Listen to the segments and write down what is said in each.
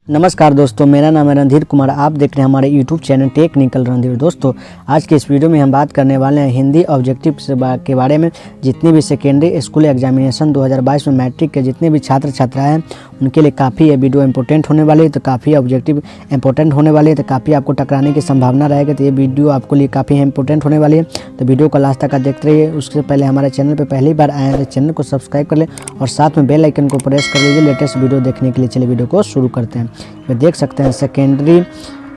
नमस्कार दोस्तों, मेरा नाम है रणधीर कुमार। आप देख रहे हैं हमारे YouTube चैनल टेक्निकल रणधीर। दोस्तों, आज के इस वीडियो में हम बात करने वाले हैं हिंदी ऑब्जेक्टिव के बारे में। जितने भी सेकेंडरी स्कूल एग्जामिनेशन 2022 में मैट्रिक के जितने भी छात्र छात्राएं हैं उनके लिए काफ़ी ये वीडियो इंपॉर्टेंट होने वाली है। तो काफ़ी ऑब्जेक्टिव इंपॉर्टेंट होने वाली है, तो काफ़ी आपको टकराने की संभावना रहेगी। तो ये वीडियो आपके लिए काफ़ी इंपॉर्टेंट होने वाली है, तो वीडियो को लास्ट तक देखते रहिए। उससे पहले हमारे चैनल पर पहली बार आए हैं तो चैनल को सब्सक्राइब कर लें और साथ में बेल आइकन को प्रेस कर लीजिए लेटेस्ट वीडियो देखने के लिए। चलिए वीडियो को शुरू करते हैं। वे देख सकते हैं secondary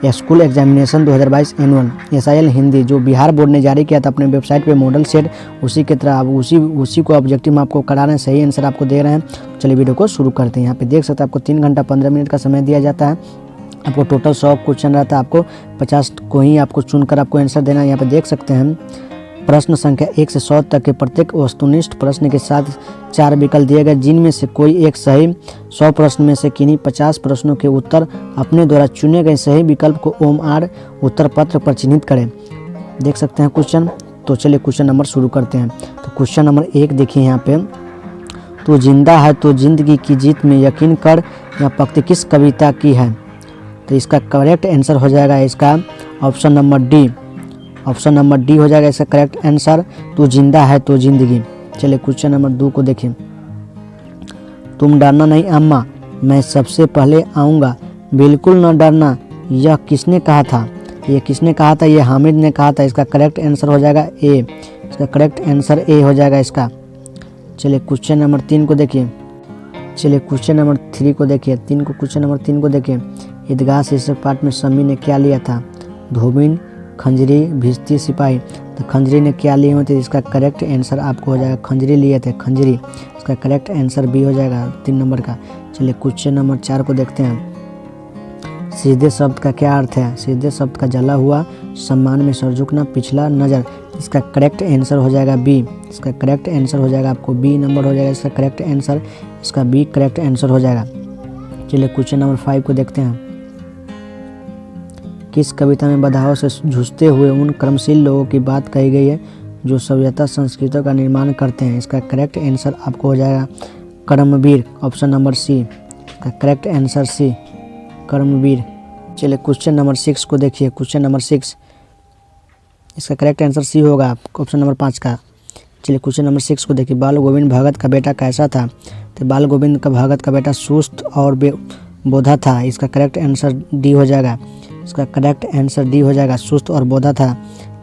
school examination 2022 N1 SIL Hindi जो बिहार बोर्ड ने जारी किया था अपने वेबसाइट पे मॉडल सेट, उसी की तरह अब उसी को ऑब्जेक्टिव में आपको करा रहे हैं, सही आंसर आपको दे रहे हैं। चलिए वीडियो को शुरू करते हैं। यहाँ पे देख सकते हैं आपको 3 घंटा 15 मिनट का समय दिया जाता है। आपको टोटल 100 क्वेश्चन रहता है, आपको 50 को ही आपको चुनकर आपको आंसर देना है। यहाँ पे देख सकते हैं प्रश्न संख्या 1 से 100 तक के प्रत्येक वस्तुनिष्ठ प्रश्न के साथ 4 विकल्प दिए गए, जिनमें से कोई एक सही। 100 प्रश्न में से किन्हीं 50 प्रश्नों के उत्तर अपने द्वारा चुने गए सही विकल्प को OMR उत्तर पत्र पर चिन्हित करें। देख सकते हैं क्वेश्चन। तो चलिए क्वेश्चन नंबर शुरू करते हैं। तो क्वेश्चन नंबर 1 देखिए यहाँ पे, तो जिंदा है तो जिंदगी की जीत में यकीन कर, यह पंक्ति किस कविता की है? तो इसका करेक्ट आंसर हो जाएगा इसका option number D. Option number D हो जाएगा इसका करेक्ट आंसर, तो जिंदा है तो जिंदगी। चलिए क्वेश्चन नंबर 2 को देखें। तुम डरना नहीं अम्मा, मैं सबसे पहले आऊँगा, बिल्कुल न डरना, यह किसने कहा था? ये किसने कहा था? ये हामिद ने कहा था। इसका करेक्ट आंसर हो जाएगा ए। इसका करेक्ट आंसर ए हो जाएगा इसका। चलिए क्वेश्चन नंबर 3 को देखिए। चलिए क्वेश्चन नंबर 3 को देखिए। क्वेश्चन नंबर 3 को देखिए। ईदगाह शीर्षक पाठ में शमी ने क्या लिया था? धोबिन, खंजरी, भिश्ती, सिपाही। तो खंजरी ने क्या लिए हुए थे? इसका करेक्ट आंसर आपको हो जाएगा खंजरी लिए थे, खंजरी। इसका करेक्ट आंसर बी हो जाएगा 3 नंबर का। चलिए क्वेश्चन नंबर 4 को देखते हैं। सीधे शब्द का क्या अर्थ है? सीधे शब्द का जला हुआ, सम्मान में सर झुकना, पिछला नज़र। इसका करेक्ट आंसर हो जाएगा बी। इसका करेक्ट आंसर हो जाएगा आपको बी नंबर हो जाएगा इसका करेक्ट आंसर। इसका बी करेक्ट आंसर हो जाएगा। चलिए क्वेश्चन नंबर 5 को देखते हैं। किस कविता में बाधाओं से जूझते हुए उन कर्मशील लोगों की बात कही गई है जो सभ्यता संस्कृतियों का निर्माण करते हैं? इसका करेक्ट आंसर आपको हो जाएगा कर्मवीर, ऑप्शन नंबर सी। इसका करेक्ट आंसर सी, कर्मवीर। चलिए क्वेश्चन नंबर 6 को देखिए। क्वेश्चन नंबर 6 इसका करेक्ट आंसर सी होगा ऑप्शन नंबर 5 का। चलिए क्वेश्चन नंबर 6 को देखिए। बाल गोविंद भगत का बेटा कैसा था? तो बाल गोविंद का भगत का बेटा सुस्त और बोधा था। इसका करेक्ट आंसर डी हो जाएगा। इसका करेक्ट आंसर डी हो जाएगा, सुस्त और बोधा था।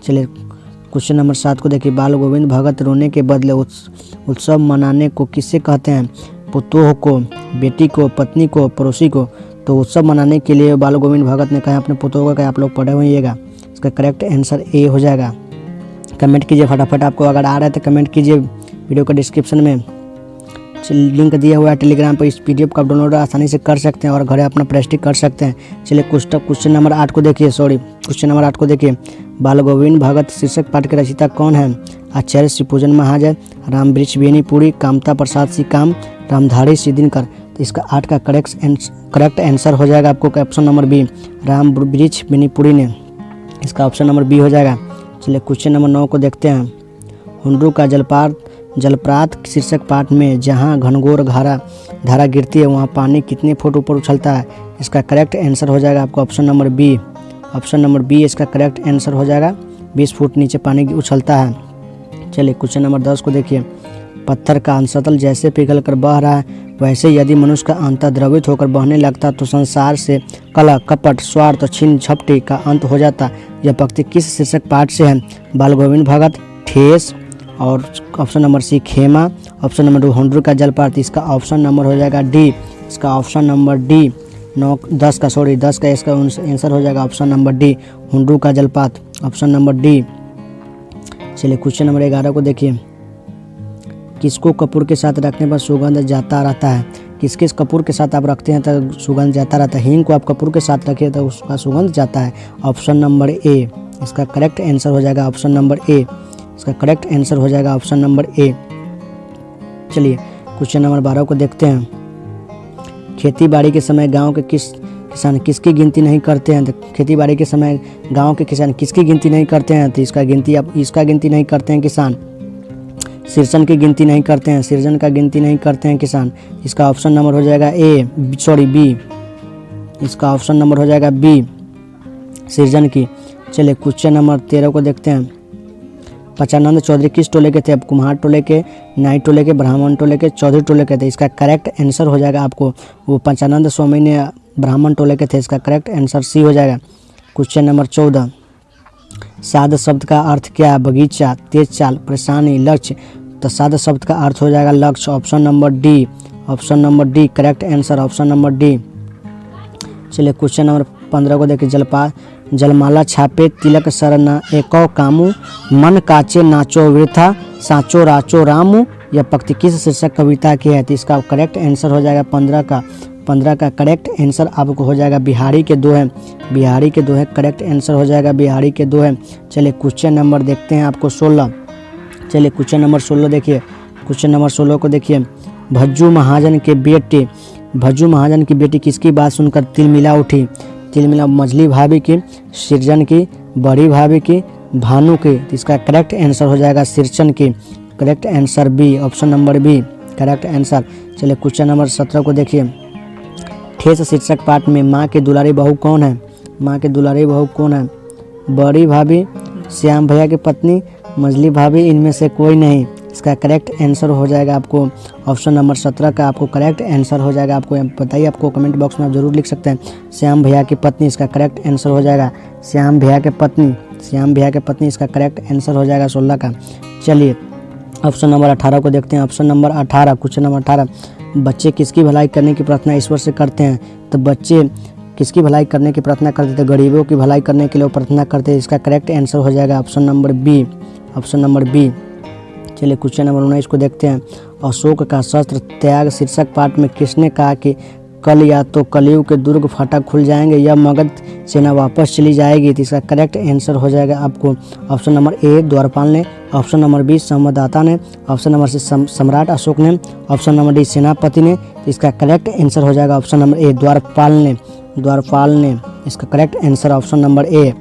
चलिए क्वेश्चन नंबर 7 को देखिए। बाल गोविंद भगत रोने के बदले उत्सव मनाने को किससे कहते हैं? पुतोह को, बेटी को, पत्नी को, पड़ोसी को। तो उत्सव मनाने के लिए बाल गोविंद भगत ने कहा अपने पुतोह को, कहा आप लोग पढ़े होइएगा। इसका करेक्ट आंसर ए हो जाएगा। कमेंट कीजिए फटाफट, आपको अगर आ रहा है तो कमेंट कीजिए। वीडियो का डिस्क्रिप्शन में लिंक दिया हुआ है टेलीग्राम पर, इस PDF का डाउनलोड आसानी से कर सकते हैं और घरे अपना प्रैक्टिस कर सकते हैं। चलिए क्वेश्चन नंबर 8 को देखिए। क्वेश्चन नंबर 8 को देखिए। बाल गोविंद भगत शीर्षक पाठ के रचयिता कौन है? आचार्य श्रीपूजन महाजन, रामवृक्ष बेनीपुरी, कामता प्रसाद सिकाम, रामधारी सिद्धिनकर। तो इसका 8 का करेक्ट आंसर हो जाएगा आपको option number B, Ramvriksh Benipuri ने। इसका ऑप्शन नंबर बी हो जाएगा। चलिए क्वेश्चन नंबर 9 को देखते हैं। हुंडरू का जलप्रात शीर्षक पाठ में जहां घनघोर धारा गिरती है वहां पानी कितने फुट ऊपर उछलता है? इसका करेक्ट आंसर हो जाएगा आपको option number B. Option number B इसका करेक्ट आंसर हो जाएगा। 20 फुट नीचे पानी उछलता है। चलिए क्वेश्चन नंबर 10 को देखिए। पत्थर का अंतःतल जैसे पिघल कर बह रहा है, वैसे यदि मनुष्य का अंत द्रवित होकर बहने लगता तो संसार से कलह, कपट, स्वार्थ, छीन झपटी का अंत हो जाता। यह पंक्ति किस शीर्षक पाठ से है? बाल गोविंद भगत, ठेस, और ऑप्शन नंबर सी खेमा, ऑप्शन नंबर 2 हुंडरू का जलपात। इसका ऑप्शन नंबर हो जाएगा डी। इसका ऑप्शन नंबर डी 10 का इसका आंसर हो जाएगा ऑप्शन नंबर डी, हुंडरू का जलपात, ऑप्शन नंबर डी। चलिए क्वेश्चन नंबर 11 को देखिए। किसको कपूर के साथ रखने पर सुगंध जाता रहता है? किस कपूर के साथ आप रखते हैं तो सुगंध जाता रहता है? हींग को आप कपूर के साथ रखिए तो उसका सुगंध जाता है, ऑप्शन नंबर ए। इसका करेक्ट आंसर हो जाएगा ऑप्शन नंबर ए। इसका करेक्ट आंसर हो जाएगा ऑप्शन नंबर ए। चलिए क्वेश्चन नंबर 12 को देखते हैं। खेती बाड़ी के समय गांव के किसान किसकी गिनती नहीं करते हैं? तो खेती बाड़ी के समय गांव के किसान किसकी गिनती नहीं करते हैं? तो इसका गिनती नहीं करते हैं किसान। शीर्षण की गिनती नहीं करते हैं, सृजन का गिनती नहीं करते हैं किसान। इसका ऑप्शन नंबर हो जाएगा बी। इसका ऑप्शन नंबर हो जाएगा बी, सृजन की। चलिए क्वेश्चन नंबर 13 को देखते हैं। पचानंद चौधरी किस टोले के थे? अब कुम्हार टोले के, नाई टोले के, ब्राह्मण टोले के, चौधरी टोले के थे। इसका करेक्ट आंसर हो जाएगा आपको, वो पचानंद स्वामी ने ब्राह्मण टोले के थे। इसका करेक्ट आंसर सी हो जाएगा। क्वेश्चन नंबर 14, साध शब्द का अर्थ क्या है? बगीचा, तेज चाल, परेशानी, लक्ष्य। तो साध शब्द का अर्थ हो जाएगा लक्ष्य, option number D, option number D correct answer, option number D. चलिए क्वेश्चन नंबर 15 को देखिए। जलमाला छापे तिलक सरना एको कामू, मन काचे नाचो वृथा, साचो राचो रामू। यह पंक्ति किस शीर्षक कविता की है? तो इसका करेक्ट आंसर हो जाएगा 15 का करेक्ट आंसर आपको हो जाएगा बिहारी के दो है, बिहारी के दो है, करेक्ट आंसर हो जाएगा बिहारी के दो है। चलिए क्वेश्चन नंबर देखते हैं आपको 16। चलिए क्वेश्चन नंबर 16 देखिए। क्वेश्चन नंबर 16 को देखिए। भज्जू महाजन की बेटी किसकी बात सुनकर तिलमिला उठी? तिलमिला मझली भाभी की, सृजन की, बड़ी भाभी की, भानु की। इसका करेक्ट आंसर हो जाएगा सृजन की, correct answer B, option number B correct answer. चलिए क्वेश्चन नंबर 17 को देखिए। ठेस शीर्षक पाठ में माँ की दुलारी बहू कौन है? माँ की दुलारी बहू कौन है? बड़ी भाभी, श्याम भैया की पत्नी, मझली भाभी, इनमें से कोई नहीं। इसका करेक्ट आंसर हो जाएगा आपको ऑप्शन नंबर 17 का आपको करेक्ट आंसर हो जाएगा। आपको बताइए, आपको कमेंट बॉक्स में आप जरूर लिख सकते हैं। श्याम भैया की पत्नी इसका करेक्ट आंसर हो जाएगा, श्याम भैया के पत्नी, श्याम भैया के पत्नी इसका करेक्ट आंसर हो जाएगा 16 का। चलिए ऑप्शन नंबर 18 को देखते हैं। ऑप्शन नंबर 18, क्वेश्चन नंबर 18, बच्चे किसकी भलाई करने की प्रार्थना ईश्वर से करते हैं? तो बच्चे किसकी भलाई करने की प्रार्थना करते थे? गरीबों की भलाई करने के लिए वो प्रार्थना करते हैं। इसका करेक्ट आंसर हो जाएगा option number B, option number B. चलिए क्वेश्चन नंबर 19 को देखते हैं। अशोक का शस्त्र त्याग शीर्षक पाठ में किसने कहा कि कल या तो कलयुग के दुर्ग फाटक खुल जाएंगे या मगध सेना वापस चली जाएगी? तो इसका करेक्ट आंसर हो जाएगा आपको ऑप्शन नंबर ए द्वारपाल ने, ऑप्शन नंबर बी संवाददाता ने, ऑप्शन नंबर सी सम्राट अशोक ने, ऑप्शन नंबर डी सेनापति ने। तो इसका करेक्ट आंसर हो जाएगा ऑप्शन नंबर ए द्वारपाल ने, द्वारपाल ने। इसका करेक्ट आंसर ऑप्शन नंबर ए।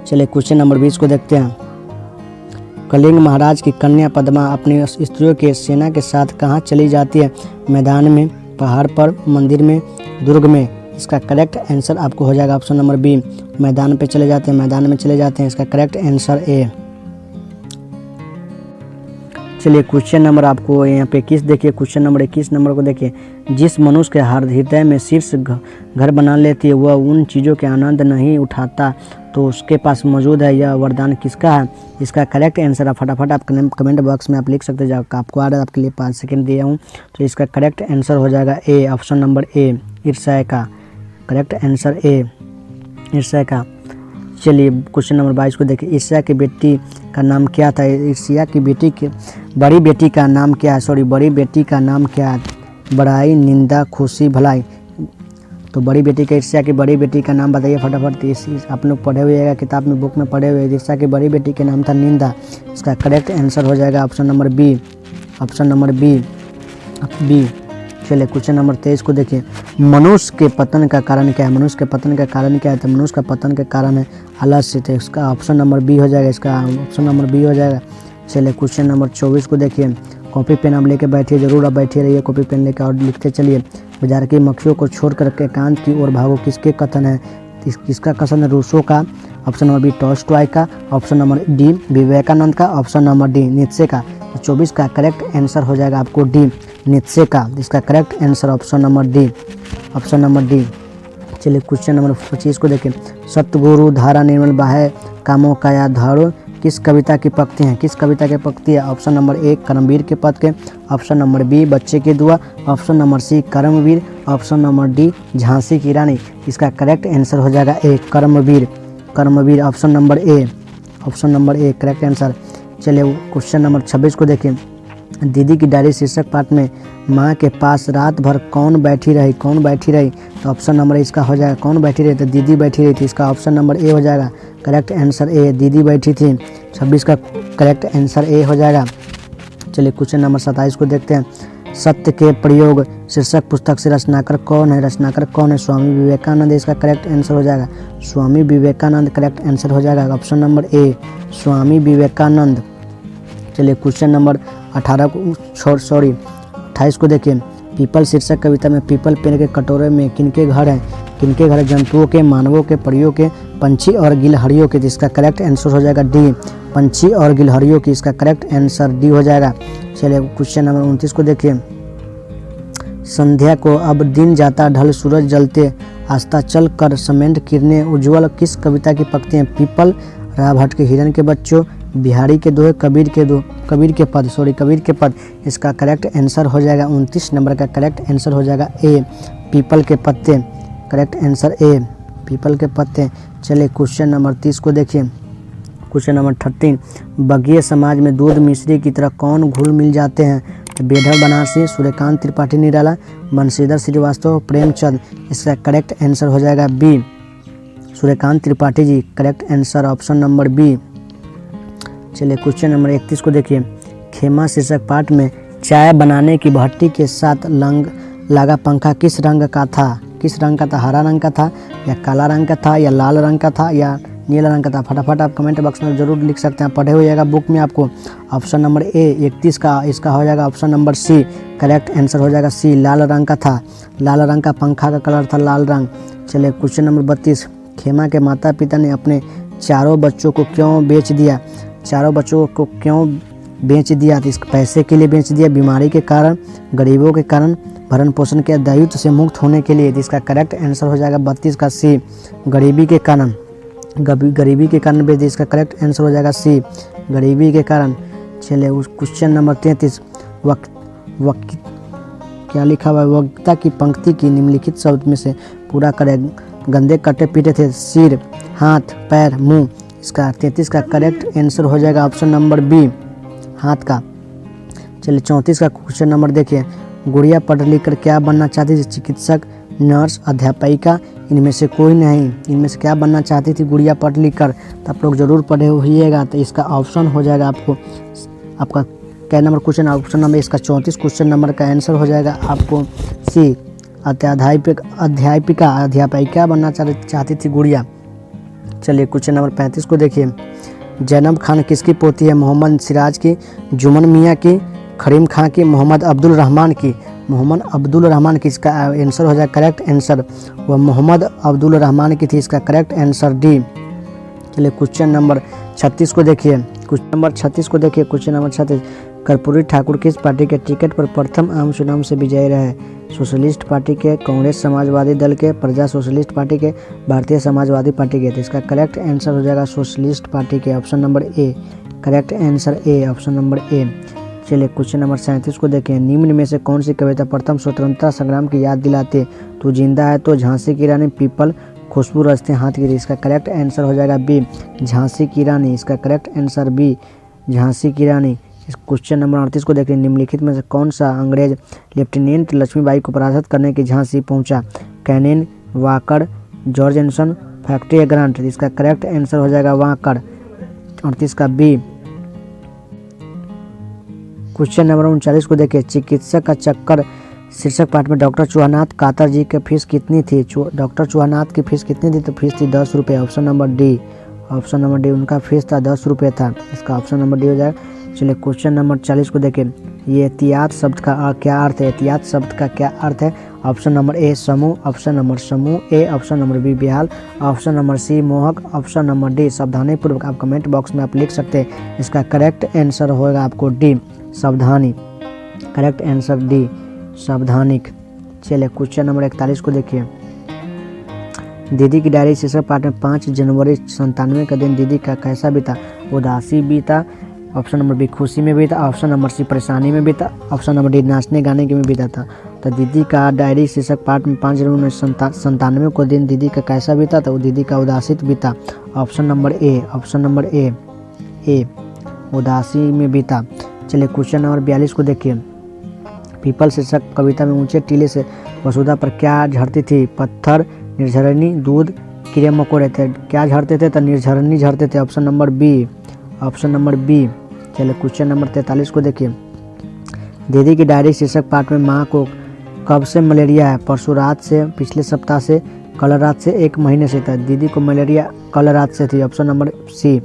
चलिए क्वेश्चन नंबर 20 को देखते हैं। कलिंग महाराज की कन्या पद्मा अपनी स्त्रियों के सेना के साथ कहाँ चली जाती है? मैदान में, पहाड़ पर, मंदिर में, दुर्ग में। इसका करेक्ट आंसर आपको हो जाएगा ऑप्शन नंबर बी, मैदान पे चले जाते हैं, मैदान में चले जाते हैं। इसका करेक्ट आंसर ए। चलिए क्वेश्चन नंबर आपको यहाँ पे 21 देखिए। क्वेश्चन नंबर 21 नंबर को देखिए। जिस मनुष्य के हृदय में शीर्ष घर बना लेती है वह उन चीज़ों के आनंद नहीं उठाता तो उसके पास मौजूद है, यह वरदान किसका है? इसका करेक्ट आंसर आप फटाफट आप कमेंट बॉक्स में आप लिख सकते हैं। आपको आ रहा है, आपके लिए 5 सेकंड दिया हूँ। तो इसका करेक्ट आंसर हो जाएगा ए, ऑप्शन नंबर ए ईर्ष्या का, करेक्ट आंसर ए ईर्ष्या का। चलिए क्वेश्चन नंबर 22 को देखिए। ईर्ष्या की बेटी का नाम क्या था? ईर्ष्या की बेटी के बड़ी बेटी का नाम क्या है? बड़ी बेटी का नाम क्या है? बड़ाई, निंदा, खुशी, भलाई। तो बड़ी बेटी का, ईर्ष्या की बड़ी बेटी का नाम बताइए फटाफट। इस आप लोग पढ़े हुए किताब में, बुक में पढ़े हुए। ईर्ष्या की बड़ी बेटी के नाम था निंदा। इसका करेक्ट आंसर हो जाएगा option number B, option number B B. चलिए क्वेश्चन नंबर 23 को देखिए। मनुष्य के पतन का कारण क्या है? मनुष्य के पतन का कारण क्या है? तो मनुष्य का पतन का कारण है आलस्य। तो इसका ऑप्शन नंबर बी हो जाएगा, इसका ऑप्शन नंबर बी हो जाएगा। चलिए क्वेश्चन नंबर 24 को देखिए। कॉपी पेन आप लेके बैठिए, जरूर आप बैठे रहिए कॉपी पेन लेकर और लिखते चलिए। बाजार की मक्खियों को छोड़कर एकांत की ओर भागो किसके कथन है? किसका कथन है? रूसो का, ऑप्शन नंबर बी टॉल्स्टॉय का, ऑप्शन नंबर डी विवेकानंद का, ऑप्शन नंबर डी नीत्शे का। 24 का करेक्ट आंसर हो जाएगा आपको डी नीत्शे का। इसका correct answer option number D, option number D. चलिए क्वेश्चन नंबर 25 को देखें। सतगुरु धारा निर्मल बाह्य कामों का या धारो किस कविता की पंक्ति है? किस कविता की पंक्ति है? ऑप्शन नंबर ए कर्मवीर के पद के, ऑप्शन नंबर बी बच्चे की दुआ, option number C Karmaveer, option number D Jhansi की रानी। इसका करेक्ट आंसर हो जाएगा A Karmaveer, Karmaveer option number A, option number A correct answer. चलिए क्वेश्चन नंबर 26 को देखिए। दीदी की डायरी शीर्षक पाठ में माँ के पास रात भर कौन बैठी रही? कौन बैठी रही? तो ऑप्शन नंबर इसका हो जाएगा कौन बैठी रही? तो दीदी बैठी रही थी। इसका ऑप्शन नंबर ए हो जाएगा, करेक्ट आंसर ए दीदी बैठी थी। 26 का करेक्ट आंसर ए हो जाएगा। चलिए क्वेश्चन नंबर 27 को देखते हैं। सत्य के प्रयोग शीर्षक पुस्तक से रचनाकार कौन है? रचनाकार कौन है? स्वामी विवेकानंद। इसका करेक्ट आंसर हो जाएगा स्वामी विवेकानंद, करेक्ट आंसर हो जाएगा ऑप्शन नंबर ए स्वामी विवेकानंद। चलिए क्वेश्चन नंबर 28 को देखिए। पीपल शीर्षक कविता में पीपल पेड़ के कटोरे में किनके घर हैं? किनके घर? जंतुओं के, मानवों के, परियों के, पंछी और गिलहरियों के। इसका करेक्ट आंसर हो जाएगा डी, पंछी और गिलहरियों की। इसका करेक्ट आंसर डी हो जाएगा। चलिए क्वेश्चन नंबर 29 को देखिए। संध्या को अब दिन जाता ढल सूरज जलते अस्ताचल कर समेट किरणें उज्ज्वल किस कविता की पंक्तियां? पीपल, राव भट्ट के हिरन के बच्चों, बिहारी के दोहे, कबीर के पद। इसका करेक्ट आंसर हो जाएगा 29 नंबर का करेक्ट आंसर हो जाएगा ए, पीपल के पत्ते। करेक्ट आंसर ए, पीपल के पत्ते। चलिए क्वेश्चन नंबर 30 को देखिए। क्वेश्चन नंबर 13, बघिया समाज में दूध मिश्री की तरह कौन घुल मिल जाते हैं? बेढर बनारसी, सूर्यकांत त्रिपाठी निराला, बंशीधर श्रीवास्तव, प्रेमचंद। इसका करेक्ट आंसर हो जाएगा B, Suryakant Tripathi ji. Correct answer option number B. चलिए क्वेश्चन नंबर 31 को देखिए। खेमा शीर्षक पाठ में चाय बनाने की भट्टी के साथ लगा पंखा किस रंग का था? किस रंग का था? हरा रंग का था या काला रंग का था या लाल रंग का था या नीला रंग का था? फटाफट आप कमेंट बॉक्स में जरूर लिख सकते हैं, पढ़े होइएगा बुक में आपको। ऑप्शन नंबर ए 31 का इसका हो जाएगा option number C. Correct answer हो जाएगा सी, लाल रंग का था। लाल रंग का पंखा का कलर था लाल रंग। चलिए क्वेश्चन नंबर 32, खेमा के माता पिता ने अपने चारों बच्चों को क्यों बेच दिया? चारों बच्चों को क्यों बेच दिया? तो इसके पैसे के लिए बेच दिया, बीमारी के कारण, गरीबों के कारण, भरण पोषण के दायित्व से मुक्त होने के लिए। इसका करेक्ट आंसर हो जाएगा 32 का सी, गरीबी के कारण। गरीबी के कारण बेच दिया। इसका करेक्ट आंसर हो जाएगा सी, गरीबी के कारण। चलिए उस क्वेश्चन नंबर 33, क्या लिखा हुआ है? वक्ता की पंक्ति की निम्नलिखित शब्द में से पूरा करें। गंदे कटे पीटे थे सिर, हाथ, पैर, मुंह। इसका 33 का करेक्ट आंसर हो जाएगा ऑप्शन नंबर बी, हाथ का। चलिए 34 का क्वेश्चन नंबर देखिए। गुड़िया पढ़ लिख कर क्या बनना चाहती थी? चिकित्सक, नर्स, अध्यापिका, इनमें से कोई नहीं। इनमें से क्या बनना चाहती थी गुड़िया पढ़ लिख कर? तो आप लोग जरूर पढ़े होइएगा। तो इसका ऑप्शन हो जाएगा आपका क्या नंबर क्वेश्चन? ऑप्शन नंबर इसका 34 क्वेश्चन नंबर का आंसर हो जाएगा आपको सी, अध्यापिका बनना चाहती थी गुड़िया। चलिए क्वेश्चन नंबर 35 को देखिए। जैनब खान किसकी पोती है? मोहम्मद सिराज की, जुमन मियाँ की, करीम खां की, मोहम्मद अब्दुल रहमान की। मोहम्मद अब्दुल रहमान की। इसका आंसर हो जाएगा करेक्ट आंसर वह मोहम्मद अब्दुल रहमान की थी। इसका करेक्ट आंसर डी। चलिए क्वेश्चन नंबर 36 को देखिए। क्वेश्चन नंबर 36 को देखिए। क्वेश्चन नंबर 36, कर्पूरी ठाकुर किस पार्टी के टिकट पर प्रथम आम चुनाव से विजयी रहे? सोशलिस्ट पार्टी के, कांग्रेस समाजवादी दल के, प्रजा सोशलिस्ट पार्टी के, भारतीय समाजवादी पार्टी के। तो इसका करेक्ट आंसर हो जाएगा सोशलिस्ट पार्टी के, option number A. Correct answer A, option number ए। चलिए क्वेश्चन नंबर 37 को देखें। निम्न में से कौन सी कविता प्रथम स्वतंत्रता संग्राम की याद दिलाती? तू जिंदा है तो, झांसी की रानी, पीपल, खुशबू रचते हाथ की। इसका करेक्ट आंसर हो जाएगा बी, झांसी की रानी। इसका करेक्ट आंसर बी, झांसी की रानी। इस क्वेश्चन नंबर 38 को देखें। निम्नलिखित में से कौन सा अंग्रेज लेफ्टिनेंट लक्ष्मीबाई को पराजित करने की झांसी पहुंचा? Canning, Walker, George Anderson, factory Grant. इसका करेक्ट आंसर हो जाएगा वाकर, 38 का बी। क्वेश्चन नंबर 39 को देखिए। चिकित्सक का चक्कर शीर्षक पाठ में डॉक्टर चौहानाथ कातर जी की फीस कितनी थी? डॉक्टर चौहानाथ की फीस कितनी थी? तो फीस थी 10 रुपये, option number D. Option number D, उनका फीस था 10 रुपये था। इसका ऑप्शन नंबर डी हो जाएगा। चलिए क्वेश्चन नंबर 40 को देखें। ये एहतियात शब्द का क्या अर्थ है? एहतियात शब्द का क्या अर्थ है? ऑप्शन नंबर ए समूह, ऑप्शन नंबर समूह ए, ऑप्शन नंबर बी बेहाल, ऑप्शन नंबर सी मोहक, ऑप्शन नंबर डी सावधानी पूर्वक। आप कमेंट बॉक्स में आप लिख सकते हैं। इसका करेक्ट आंसर होगा आपको डी, सावधानी। करेक्ट आंसर डी, सावधानिक। चलिए क्वेश्चन नंबर 41 को देखिए। दीदी की डायरी शीर्षक पाठ में 5 जनवरी 97 का दिन दीदी का कैसा बीता? उदासी बीता, ऑप्शन नंबर बी खुशी में बीता, ऑप्शन नंबर सी परेशानी में बीता, ऑप्शन नंबर डी नाचने गाने के में बीता था। तो दीदी का डायरी शीर्षक पाठ में 5 जनवरी 97 को दिन दीदी का कैसा बीता? तो दीदी का उदासित बीता, option number A. Option number ए उदासी में बीता। चलिए क्वेश्चन नंबर 42 को देखिए। पीपल शीर्षक कविता में ऊंचे टीले से वसुधा पर क्या झड़ती थी? पत्थर, निर्झरनी, दूध, कीड़े मकोड़े थे। क्या झड़ते थे? तो निर्झरनी झड़ते थे, option number B. Option number B. चलिए क्वेश्चन नंबर 43 को देखिए। दीदी की डायरी शीर्षक पाठ में माँ को कब से मलेरिया है? परसों रात से, पिछले सप्ताह से, कल रात से, 1 महीने से था। दीदी को मलेरिया कल रात से थी, option number C.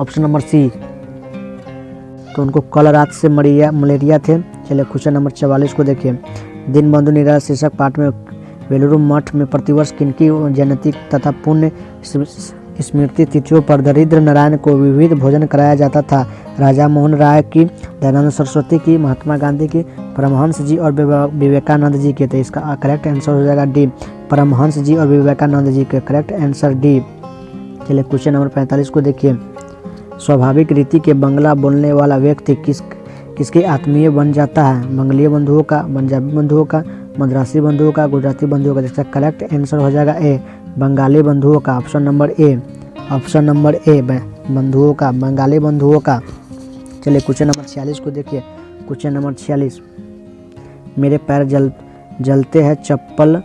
Option number C, तो उनको कल रात से मलेरिया थे। चलिए क्वेश्चन नंबर 44 को देखिए। दीनबंधु निराला शीर्षक पाठ में बेलूर मठ में प्रतिवर्ष किनकी जयंती तथा पुण्य स्मृति तिथियों पर दरिद्र नारायण को विविध भोजन कराया जाता था? राजा मोहन राय की, दयानंद सरस्वती की, महात्मा गांधी की, परमहंस जी और विवेकानंद जी के। तो इसका करेक्ट आंसर हो जाएगा डी, परमहंस जी और विवेकानंद जी के। Correct answer D. चलिए क्वेश्चन नंबर 45 को देखिए। स्वाभाविक रीति के बंगला बोलने वाला व्यक्ति किसके आत्मीय बन जाता है? मंगलीय बंधुओं का, पंजाबी बंधुओं का, मद्रासी बंधुओं का, गुजराती बंधुओं का। जिसका करेक्ट आंसर हो जाएगा ए, बंगाली बंधुओं का। Option number A, option number ए, बंधुओं का, बंगाली बंधुओं का। चलिए क्वेश्चन नंबर 46 को देखिए। क्वेश्चन नंबर 46, मेरे पैर जलते हैं, चप्पल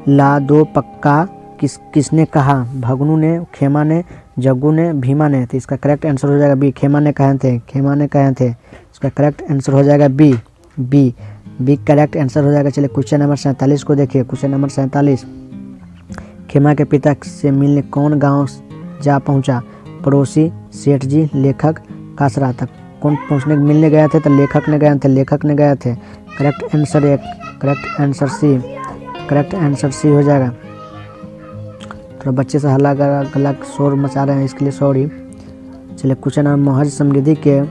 ला दो पक्का किसने कहा? भगनू ने, खेमा ने, जग्गू ने, भीमा ने। तो इसका करेक्ट आंसर हो जाएगा बी, खेमा ने कहे थे, खेमा ने कहे थे। इसका करेक्ट आंसर हो जाएगा B, B, B correct answer हो जाएगा। चलिए क्वेश्चन नंबर 47 को देखिए। क्वेश्चन नंबर 47, खेमा के पिता से मिलने कौन गांव जा पहुंचा? पड़ोसी, सेठ जी, लेखक, कासरा तक। कौन पहुंचने मिलने गए थे? तो लेखक ने गए थे, लेखक ने गए थे। Correct answer A, correct answer C, correct answer C हो जाएगा। थोड़ा बच्चे से हल्ला गला शोर मचा रहे हैं, इसके लिए सॉरी। चलिए क्वेश्चन नंबर, महज समृद्धि के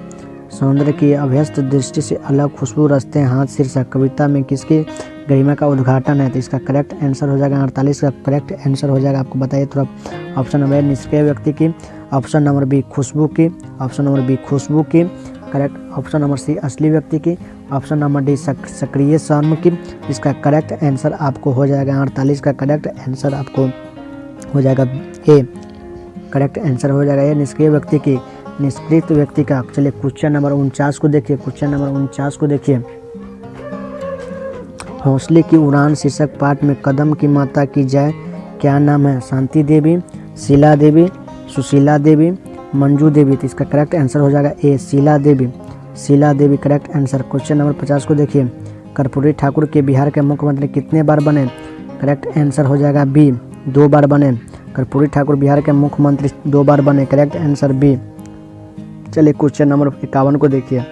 सौंदर्य की अभ्यस्त दृष्टि से अलग खुशबू रचते हैं हाथ शीर्षक कविता में किसकी गरिमा का उद्घाटन है? तो इसका करेक्ट आंसर हो जाएगा 48 का करेक्ट आंसर हो जाएगा। आपको बताइए थोड़ा। ऑप्शन नंबर ए, निष्क्रिय व्यक्ति की, ऑप्शन नंबर बी, खुशबू की, ऑप्शन नंबर बी, खुशबू की। करेक्ट। ऑप्शन नंबर सी, असली व्यक्ति की, ऑप्शन नंबर डी, सक्रिय शर्म की। इसका करेक्ट आंसर आपको हो जाएगा 48 का करेक्ट आंसर आपको हो जाएगा ए, करेक्ट आंसर हो जाएगा ए, निष्क्रिय व्यक्ति की, निष्क्रिय व्यक्ति का। चलिए क्वेश्चन नंबर 49 को देखिए। क्वेश्चन नंबर 49 को देखिए। हौसले की उड़ान शीर्षक पाठ में कदम की माता की जय क्या नाम है? शांति देवी, शीला देवी, सुशीला देवी, मंजू देवी। तो इसका करेक्ट आंसर हो जाएगा ए, शीला देवी, शीला देवी करेक्ट आंसर। क्वेश्चन नंबर 50 को देखिए। कर्पूरी ठाकुर के बिहार के मुख्यमंत्री कितने बार बने? करेक्ट आंसर हो जाएगा बी, 2 बार बने। कर्पूरी ठाकुर बिहार के मुख्यमंत्री 2 बार बने। Correct answer B. चलिए क्वेश्चन नंबर 51 को देखिए।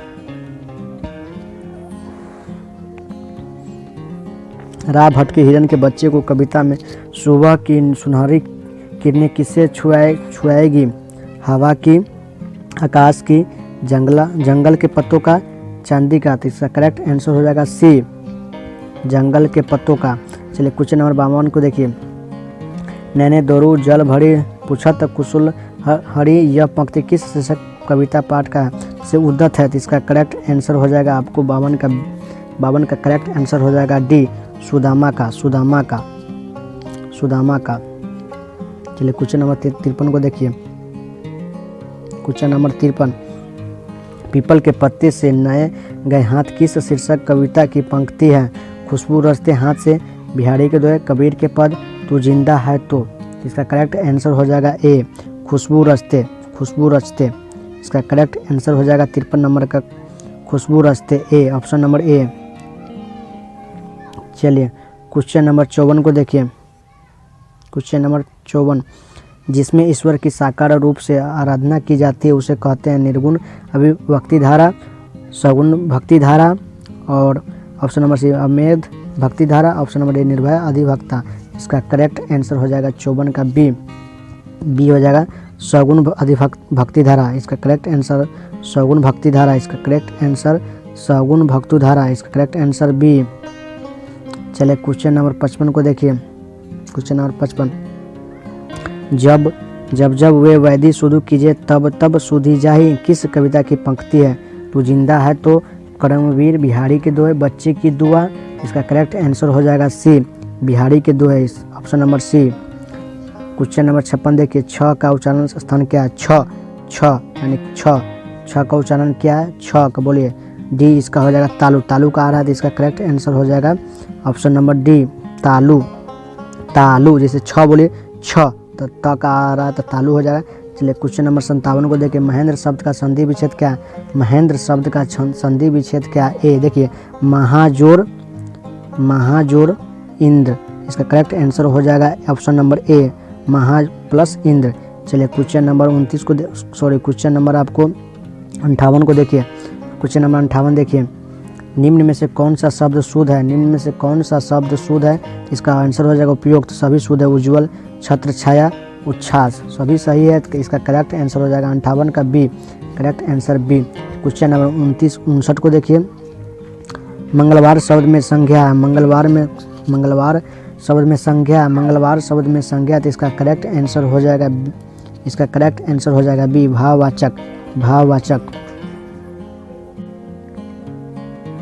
राव भट्ट के हिरन के बच्चे को कविता में सुबह की सुनहरी किरणें किससे छुआएगी? हवा की, आकाश की, जंगल के पत्तों का, चांदी का। तो इसका करेक्ट आंसर हो जाएगा सी, जंगल के पत्तों का। चलिए क्वेश्चन नंबर 52 को देखिए। नैने दोरू जल भरी पुछत कुशल हरि, यह पंक्ति किस शीर्षक कविता पाठ का से उद्धत है? तो इसका करेक्ट आंसर हो जाएगा आपको 52 का करेक्ट आंसर हो जाएगा डी, सुदामा का, सुदामा का, सुदामा का। चलिए क्वेश्चन नंबर 53 को देखिए। क्वेश्चन नंबर 53, पीपल के पत्ते से नए गए हाथ किस शीर्षक कविता की पंक्ति है? खुशबू रचते हाथ से, बिहारी के दोहे, कबीर के पद, तू जिंदा है तो। इसका करेक्ट आंसर हो जाएगा ए, खुशबू रचते, खुशबू रचते। इसका करेक्ट आंसर हो जाएगा 53 नंबर का, खुशबू रचते ए, ऑप्शन नंबर ए। चलिए क्वेश्चन नंबर 54 को देखिए। क्वेश्चन नंबर 54, जिसमें ईश्वर की साकार रूप से आराधना की जाती है उसे कहते हैं निर्गुण अभिभक्ति धारा, सगुण भक्ति धारा, और ऑप्शन नंबर सी अमेध भक्ति धारा, ऑप्शन नंबर डी निर्भय अधिभक्ता। इसका करेक्ट आंसर हो जाएगा 54 का बी, बी हो जाएगा सगुण भक्ति धारा। इसका करेक्ट आंसर सगुण भक्ति धारा। इसका करेक्ट आंसर सगुण भक्तु धारा। इसका करेक्ट आंसर बी। चलिए क्वेश्चन नंबर 55 को देखिए। क्वेश्चन नंबर 55, जब वे वैदी शुद्ध कीजिए तब सुधी जाही किस कविता की पंक्ति है? तू जिंदा है तो, कर्मवीर, बिहारी के दोहे, बच्चे की दुआ। इसका करेक्ट आंसर हो जाएगा सी, बिहारी के दोहे, option number C. Question number 56 देखिए। छ का उच्चारण स्थान क्या है? छ यानी छ का उच्चारण क्या है? छ का बोलिए। डी इसका हो जाएगा तालु, तालु का आ रहा है तो इसका करेक्ट आंसर हो जाएगा ऑप्शन नंबर डी, तालु, तालु। जैसे छ बोलिए छ तो त का आ रहा है तो तालु हो जाएगा। चलिए क्वेश्चन नंबर 57 को देखिए। महेंद्र शब्द का संधि विच्छेद क्या है? महेंद्र शब्द का संधि विच्छेद क्या है? ए देखिए महाजोर, महाजोर इंद्र। इसका करेक्ट आंसर हो जाएगा ऑप्शन नंबर ए, महाज प्लस इंद्र। चलिए क्वेश्चन नंबर 29 को क्वेश्चन नंबर आपको 58 को देखिए। क्वेश्चन नंबर 58 देखिए। निम्न में से कौन सा शब्द शुद्ध है, निम्न में से कौन सा शब्द शुद्ध है, इसका आंसर हो जाएगा उपयुक्त। सभी शुद्ध है, उज्ज्वल, छत्र छाया, उच्छ्वास, सभी सही है। तो इसका करेक्ट आंसर हो जाएगा 58 का B, correct answer B. Question number 59 को देखिए। मंगलवार शब्द में संज्ञा है, मंगलवार शब्द में संज्ञा, मंगलवार शब्द में संज्ञा, तो इसका करेक्ट आंसर हो जाएगा, इसका करेक्ट आंसर हो जाएगा बी, भाववाचक, भाववाचक।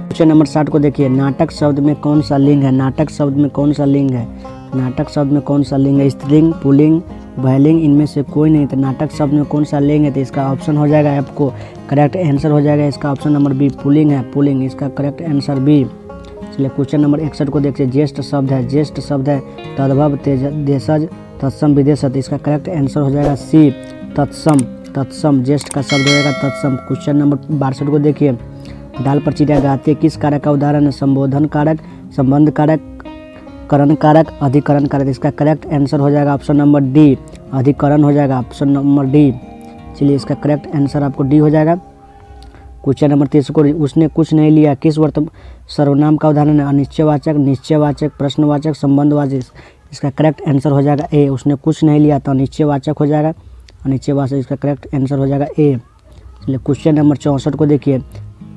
क्वेश्चन नंबर 60 को देखिए। नाटक शब्द में कौन सा लिंग है, नाटक शब्द में कौन सा लिंग है, नाटक शब्द में कौन सा लिंग है, स्त्रीलिंग, पुल्लिंग, भयलिंग, इनमें से कोई नहीं। तो नाटक शब्द में कौन सा लिंग है, तो इसका ऑप्शन हो जाएगा आपको करेक्ट आंसर हो जाएगा इसका ऑप्शन नंबर बी, पुल्लिंग है, पुल्लिंग, इसका करेक्ट आंसर बी। चलिए क्वेश्चन नंबर 61 को देखिए। ज्येष्ठ शब्द है, ज्येष्ठ शब्द है तद्भव, देशज, तत्सम, विदेशज, इसका करेक्ट आंसर हो जाएगा सी, तत्सम, तत्सम, ज्येष्ठ का शब्द हो जाएगा तत्सम। क्वेश्चन नंबर 62 को देखिए। डाल पर चिड़िया गाती है, किस कारक का उदाहरण है, संबोधन कारक, संबंध कारक, करण कारक, अधिकरण कारक, इसका करेक्ट आंसर हो जाएगा ऑप्शन नंबर डी, अधिकरण हो जाएगा ऑप्शन नंबर डी। चलिए इसका करेक्ट आंसर आपको डी हो जाएगा। क्वेश्चन नंबर 30 को। उसने कुछ नहीं लिया, किस सर्वनाम का उदाहरण है, अनिश्चयवाचक, निश्चयवाचक, प्रश्नवाचक, संबंधवाचक, इसका करेक्ट आंसर हो जाएगा ए। उसने कुछ नहीं लिया तो अनिश्चयवाचक हो जाएगा, अनिश्चयवाचक, इसका करेक्ट आंसर हो जाएगा ए। चलिए क्वेश्चन नंबर 64 को देखिए।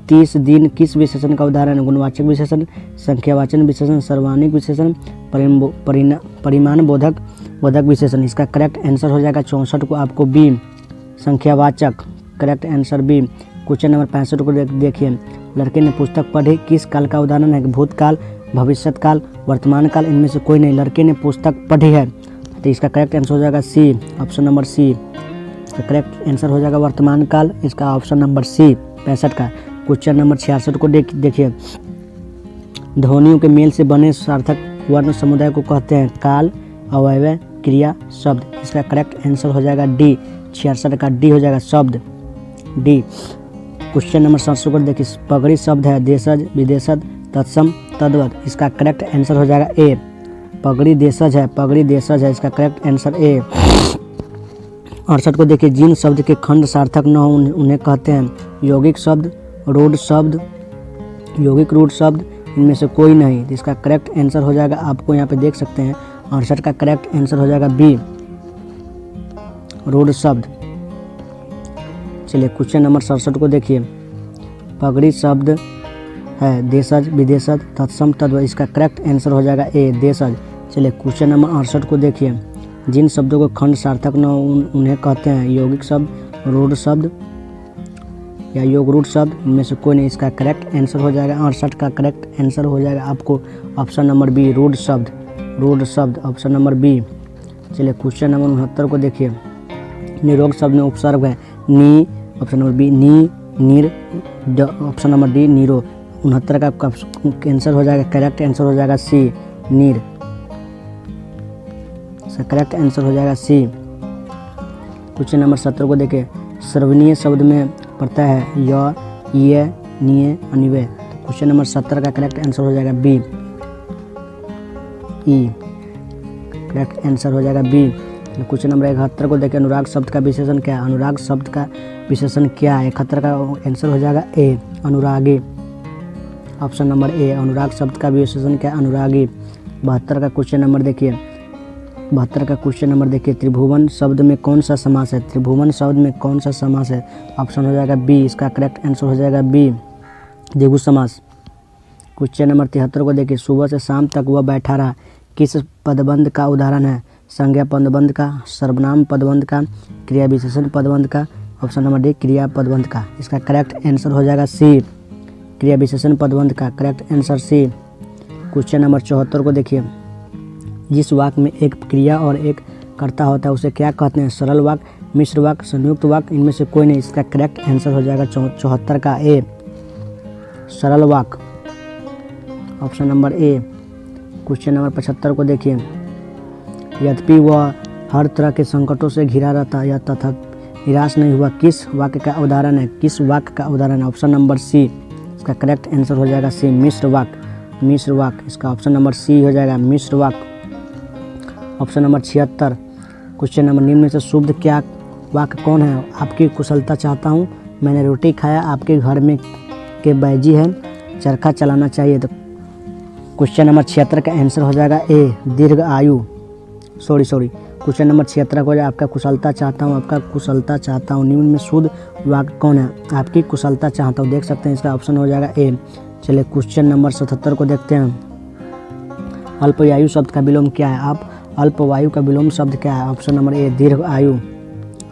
30 दिन किस विशेषण का उदाहरण है, गुणवाचक विशेषण, संख्यावाचक विशेषण, सर्वानिक विशेषण, परिमाण बोधक विशेषण, इसका करेक्ट आंसर हो जाएगा 64 को आपको बी, संख्यावाचक, correct answer B. Question number 65 को देखिए। लड़के ने पुस्तक पढ़ी, किस काल का उदाहरण है, भूतकाल, भविष्यकाल, वर्तमान काल, इनमें से कोई नहीं। लड़के ने पुस्तक पढ़ी है, तो इसका करेक्ट आंसर हो जाएगा सी, ऑप्शन नंबर सी, इसका करेक्ट आंसर हो जाएगा वर्तमान काल, इसका ऑप्शन नंबर सी 65 का। क्वेश्चन नंबर 66 को देखिए। ध्वनियों के मेल से बने सार्थक वर्ण समुदाय को कहते हैं, काल, अवयव, क्रिया, शब्द, इसका करेक्ट आंसर हो जाएगा डी, 66 का डी हो जाएगा शब्द, डी। क्वेश्चन नंबर 67 को देखिए। पगड़ी शब्द है, देशज, विदेशज, तत्सम, तद्वत, इसका करेक्ट आंसर हो जाएगा ए, पगड़ी देशज है, पगड़ी देशज है, इसका करेक्ट आंसर ए। 68 को देखिए। जिन शब्द के खंड सार्थक न हो उन्हें कहते हैं, यौगिक शब्द, रूढ़ शब्द, यौगिक रूढ़ शब्द, इनमें से कोई नहीं। तो इसका करेक्ट आंसर हो जाएगा, आपको यहाँ पे देख सकते हैं 68 का करेक्ट आंसर हो जाएगा बी, रूढ़ शब्द। चलिए क्वेश्चन नंबर 67 को देखिए। पगड़ी शब्द है, देशज, विदेशज, तत्सम, तद्वत, इसका करेक्ट आंसर हो जाएगा ए, देशज। चलिए क्वेश्चन नंबर 68 को देखिए। जिन शब्दों को खंड सार्थक न हो उन्हें कहते हैं, यौगिक शब्द, रूढ़ शब्द या योग रूढ़ शब्द, इनमें से कोई नहीं। इसका करेक्ट आंसर हो जाएगा 68 का करेक्ट आंसर हो जाएगा आपको ऑप्शन नंबर बी, रूढ़ शब्द, रूढ़ शब्द, ऑप्शन नंबर बी। चलिए क्वेश्चन नंबर 69 को देखिए। निरोग शब्द में उपसर्ग है, नी, ऑप्शन नंबर बी, नी, नीर, ऑप्शन नंबर डी, नीरो। 69 का आंसर हो जाएगा, करेक्ट आंसर हो जाएगा सी, नीर, करेक्ट आंसर हो जाएगा सी। क्वेश्चन नंबर 70 को देखिए। सर्वनीय शब्द में पड़ता है य, ये, निये, अनिवे, तो क्वेश्चन नंबर 70 का करेक्ट आंसर हो जाएगा बी, ई, करेक्ट आंसर हो जाएगा बी। क्वेश्चन नंबर 71 को देखिए। अनुराग शब्द का विशेषण क्या है, अनुराग शब्द का विशेषण क्या है, 71 का आंसर हो जाएगा ए, अनुरागी, ऑप्शन नंबर ए, अनुराग शब्द का विशेषण क्या है, अनुरागी। 72 का क्वेश्चन नंबर देखिए। 72 का क्वेश्चन नंबर देखिए। त्रिभुवन शब्द में कौन सा समास है, त्रिभुवन शब्द में कौन सा समास है, ऑप्शन हो जाएगा बी, इसका करेक्ट आंसर हो जाएगा बी, द्विगु समास। क्वेश्चन नंबर 73 को देखिए। सुबह से शाम तक वह बैठा रहा, किस पदबंध का उदाहरण है, संज्ञा पदबंध का, सर्वनाम पदबंध का, क्रिया विशेषण पदबंध का, ऑप्शन नंबर डी, क्रिया पदबंध का, इसका करेक्ट आंसर हो जाएगा सी, क्रिया विशेषण पदबंध का, correct answer C. Question number 74 को देखिए। जिस वाक्य में एक क्रिया और एक कर्ता होता है उसे क्या कहते हैं, सरल वाक्य, मिश्र वाक्य, संयुक्त वाक्य, इनमें से कोई नहीं। इसका करेक्ट आंसर हो जाएगा 74 का ए, सरल वाक्य, ऑप्शन नंबर ए। क्वेश्चन नंबर 75 को देखिए। यद्यपि वह हर तरह के संकटों से घिरा रहता या तथा निराश नहीं हुआ, किस वाक्य का उदाहरण है, किस वाक्य का उदाहरण है, ऑप्शन नंबर सी, इसका करेक्ट आंसर हो जाएगा सी, मिश्र वाक्य, मिश्र वाक्य, इसका ऑप्शन नंबर सी हो जाएगा, मिश्र वाक्य। Option number 76। क्वेश्चन नंबर निम्न में से शुद्ध क्या वाक्य कौन है, आपकी कुशलता चाहता हूँ, मैंने रोटी खाया, आपके घर में के बैजी है, चरखा चलाना चाहिए। तो क्वेश्चन नंबर 76 का आंसर हो जाएगा ए दीर्घ आयु। क्वेश्चन नंबर 76 को आपका कुशलता चाहता हूँ, आपका कुशलता चाहता हूँ, निम्न में शुद्ध वाक्य कौन है? आपकी कुशलता चाहता हूँ, देख सकते हैं इसका ऑप्शन हो जाएगा ए। चलिए क्वेश्चन नंबर 77 को देखते हैं। अल्पवायु शब्द का विलोम क्या है? आप अल्पवायु का विलोम शब्द क्या है? ऑप्शन नंबर ए दीर्घ आयु,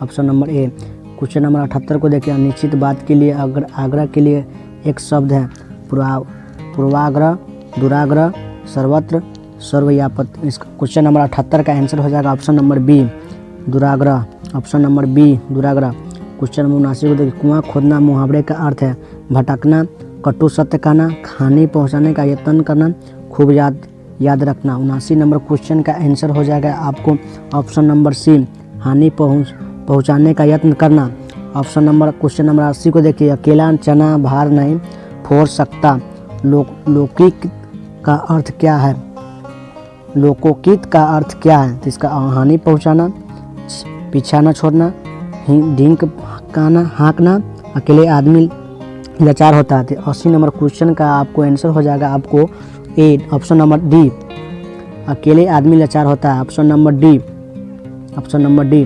ऑप्शन नंबर ए। क्वेश्चन नंबर 78 को देखिए। निश्चित बात के लिए आग्रह के लिए एक शब्द है पूर्वाग्रह, दुराग्रह, सर्वत्र, सर्वव्यापक। इस क्वेश्चन नंबर 78 का आंसर हो जाएगा ऑप्शन नंबर बी दुराग्रह, ऑप्शन नंबर बी दुराग्रह। क्वेश्चन नंबर 79 को देखिए। कुआं खोदना मुहावरे का अर्थ है भटकना, कटु सत्य कहना, हानि पहुंचाने का यत्न करना, खूब याद रखना। 79 नंबर क्वेश्चन का आंसर हो जाएगा आपको ऑप्शन नंबर सी हानि पहुंचाने का यत्न करना। ऑप्शन नंबर क्वेश्चन नंबर 80 को देखिए। अकेला चना भार नहीं फोड़ सकता। लौकिक का अर्थ क्या है? लोकोकित का अर्थ क्या है? तो इसका हानि पहुंचाना, पीछा न छोड़ना, ढींक हाँकना, अकेले आदमी लाचार होता है। 80 नंबर क्वेश्चन का आपको आंसर हो जाएगा आपको ए ऑप्शन नंबर डी अकेले आदमी लाचार होता है, option number D, option number D.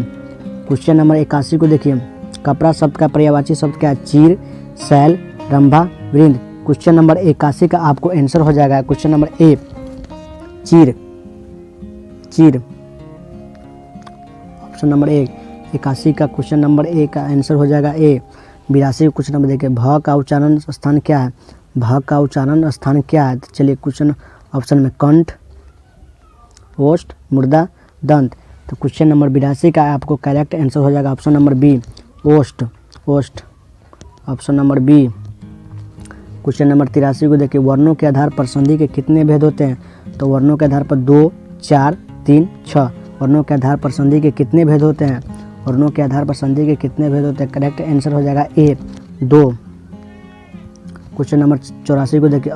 Question number 81 को देखिए। कपड़ा शब्द का पर्यायवाची शब्द क्या है? चीर, शैल, रंभा, वृंद। क्वेश्चन नंबर 81 का आपको आंसर हो जाएगा क्वेश्चन नंबर ए चीर, ऑप्शन नंबर ए। 81 का क्वेश्चन नंबर ए का आंसर हो जाएगा ए। 82 क्वेश्चन नंबर देखिए। भ का उच्चारण स्थान क्या है? भ का उच्चारण स्थान क्या है? तो चलिए क्वेश्चन ऑप्शन में कंठ, ओष्ठ, मुर्दा, दंत। तो क्वेश्चन नंबर 82 का आपको करेक्ट आंसर हो जाएगा ऑप्शन नंबर बी ओष्ठ, option number B. Question number 83 को देखिए। वर्णों के आधार पर संधि के कितने भेद होते हैं? तो वर्णों के आधार पर 2, 4, 3, 6। वर्णों के आधार पर संधि के कितने भेद होते हैं? वर्णों के आधार पर संधि के कितने भेद होते हैं? करेक्ट आंसर हो जाएगा ए 2। क्वेश्चन नंबर 84 को देखिए।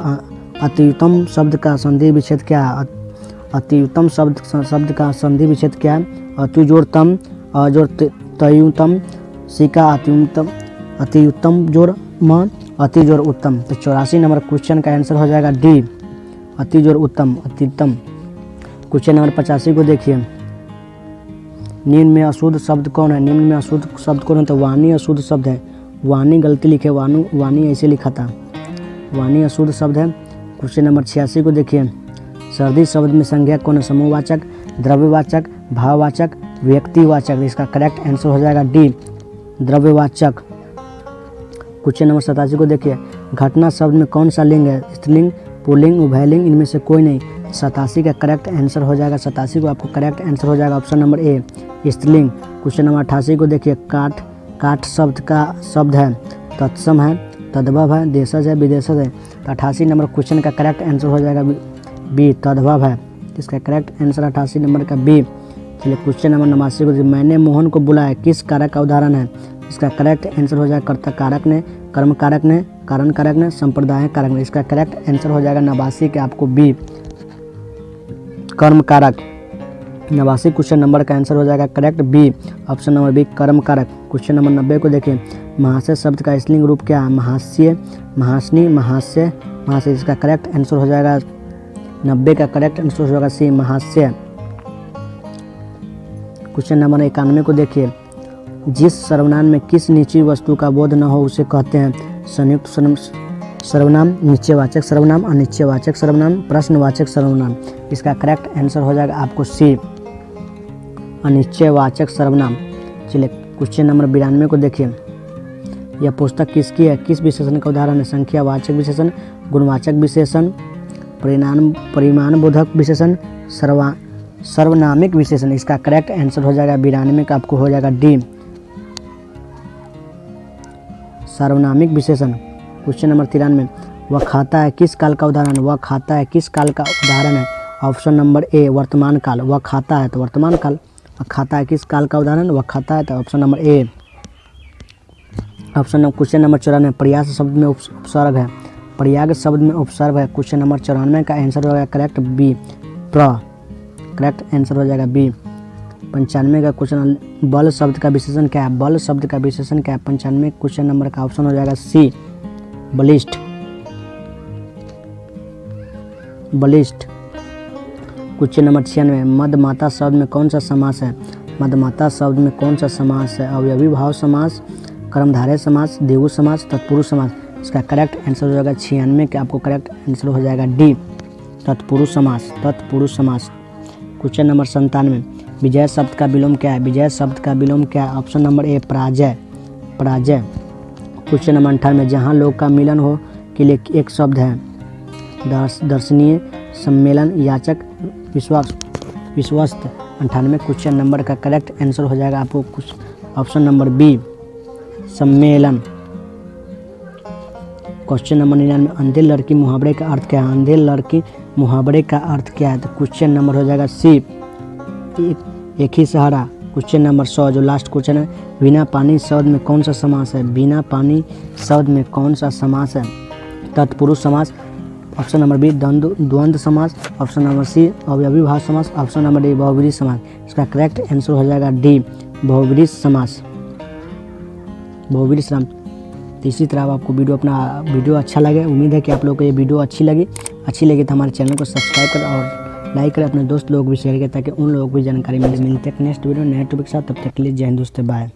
अत्युत्तम शब्द का संधि विच्छेद क्या है? अत्युत्तम शब्द का संधि विच्छेद क्या है? अत्युजोड़ तम, अजोड़ तयुतम, सिका अत्युत्तम जोड़ म, अतिजोड़ उत्तम। तो 84 नंबर क्वेश्चन का आंसर हो जाएगा डी अतिजोड़ उत्तम, अत्युत्तम। क्वेश्चन नंबर 85 को देखिए। निम्न में अशुद्ध शब्द कौन है? निम्न में अशुद्ध शब्द कौन है? तो वाणी अशुद्ध शब्द है। वाणी गलती लिखे, वाणी ऐसे लिखा था, वाणी अशुद्ध शब्द है। क्वेश्चन नंबर 86 को देखिए। सर्दी शब्द में संज्ञा कौन है? समूहवाचक, द्रव्यवाचक, भाववाचक, व्यक्तिवाचक। इसका करेक्ट आंसर हो जाएगा डी द्रव्यवाचक। क्वेश्चन नंबर 87 को देखिए। घटना शब्द में कौन सा लिंग है? स्त्रीलिंग, पुल्लिंग, उभयलिंग, इनमें से कोई नहीं। 87 का करेक्ट आंसर हो जाएगा 87 को आपको करेक्ट आंसर हो जाएगा ऑप्शन नंबर ए स्त्रीलिंग। क्वेश्चन नंबर 88 को देखिए। काठ शब्द का शब्द है तत्सम है, तद्भव है, देशज है, विदेशज है। तो 88 नंबर क्वेश्चन का करेक्ट आंसर हो जाएगा बी तद्भव है। इसका करेक्ट आंसर 88 नंबर का बी। चलिए क्वेश्चन नंबर 89 को। मैंने मोहन को बुलाया किस कारक का उदाहरण है? इसका करेक्ट आंसर हो जाएगा कर्ता कारक ने, कर्म कारक ने, कारण कारक ने, संप्रदाय कारक ने। इसका करेक्ट आंसर हो जाएगा 89 के आपको बी कर्म कारक। 89 क्वेश्चन नंबर का आंसर हो जाएगा correct B option number B कर्म कारक। क्वेश्चन नंबर 90 को देखिए। महाशय शब्द का स्त्रीलिंग रूप क्या है? महास्य, महासनी, महास्य, महाशय। इसका करेक्ट आंसर हो जाएगा 90 का करेक्ट आंसर हो जाएगा सी महास्य। क्वेश्चन नंबर 91 को देखिए। जिस सर्वनाम में किस निजी वस्तु का बोध न हो उसे कहते हैं संयुक्त सर्वनाम, निश्चयवाचक सर्वनाम, अनिश्चयवाचक सर्वनाम, प्रश्नवाचक सर्वनाम। इसका करेक्ट आंसर हो जाएगा आपको सी अनिश्चयवाचक सर्वनाम। चलिए क्वेश्चन नंबर 92 को देखिए। यह पुस्तक किसकी है? किस विशेषण का उदाहरण है? संख्यावाचक विशेषण, गुणवाचक विशेषण, परिमाणबोधक विशेषण, सर्वनामिक विशेषण। इसका करेक्ट आंसर हो जाएगा 92 का आपको हो जाएगा डी सर्वनामिक विशेषण। Question number 93। वह खाता है किस काल का उदाहरण? वह खाता है किस काल का उदाहरण है? ऑप्शन नंबर ए वर्तमान काल। वह खाता है तो वर्तमान काल। वह खाता है किस काल का उदाहरण? वह खाता है तो option number A option number. Question number 94। प्रयास शब्द में उपसर्ग है, प्रयाग शब्द में उपसर्ग है। क्वेश्चन नंबर 94 का आंसर हो जाएगा करेक्ट बी करेक्ट आंसर हो जाएगा बी। 95 का क्वेश्चन। बल शब्द का विशेषण क्या है? बल शब्द का विशेषण क्या है? 95 क्वेश्चन नंबर का ऑप्शन हो जाएगा सी बलिष्ठ। बलिष्ठ। क्वेश्चन नंबर 96, मदमाता शब्द में कौन सा समास है? मदमाता शब्द में कौन सा समास है? अवयवी भाव समास, कर्मधारय समास, द्विगु समास, तत्पुरुष समास। इसका करेक्ट आंसर हो जाएगा 96 का आपको करेक्ट आंसर हो जाएगा डी, तत्पुरुष समास, तत्पुरुष समास। क्वेश्चन नंबर 97, विजय शब्द का विलोम क्या है? विजय शब्द का विलोम क्या है? ऑप्शन नंबर ए पराजय, पराजय। क्वेश्चन नंबर 98, जहाँ लोग का मिलन हो के लिए एक शब्द है? दर्शनीय, सम्मेलन, याचक, विश्वस्त। 98 क्वेश्चन नंबर का करेक्ट आंसर हो जाएगा आपको कुछ ऑप्शन नंबर बी, सम्मेलन। क्वेश्चन नंबर 99, अंधे लड़की मुहावरे का अर्थ क्या है? अंधे लड़की मुहावरे का अर्थ क्या है? तो क्वेश्चन नंबर हो जाएगा सी, एक ही सहारा। क्वेश्चन नंबर 100 जो लास्ट क्वेश्चन है, बिना पानी शब्द में कौन सा समास है? बिना पानी शब्द में कौन सा समास है? तत्पुरुष समास। ऑप्शन नंबर बी द्वंद्व समास, ऑप्शन नंबर सी अवयवी भाव समास, ऑप्शन नंबर डी बहुब्रीहि समास। इसका करेक्ट आंसर हो जाएगा डी, बहुब्रीहि समास, बहुब्रीहि समास। तो इसी तरह आपको वीडियो अच्छा लगे, उम्मीद है कि आप लोगों को ये वीडियो अच्छी लगी तो हमारे चैनल को सब्सक्राइब करें और लाइक करें, अपने दोस्त लोग भी शेयर करें ताकि उन लोगों को भी जानकारी मिलते हैं नेक्स्ट वीडियो नए टॉपिक के साथ। तब तक के लिए जय हिंद दोस्तों, बाय।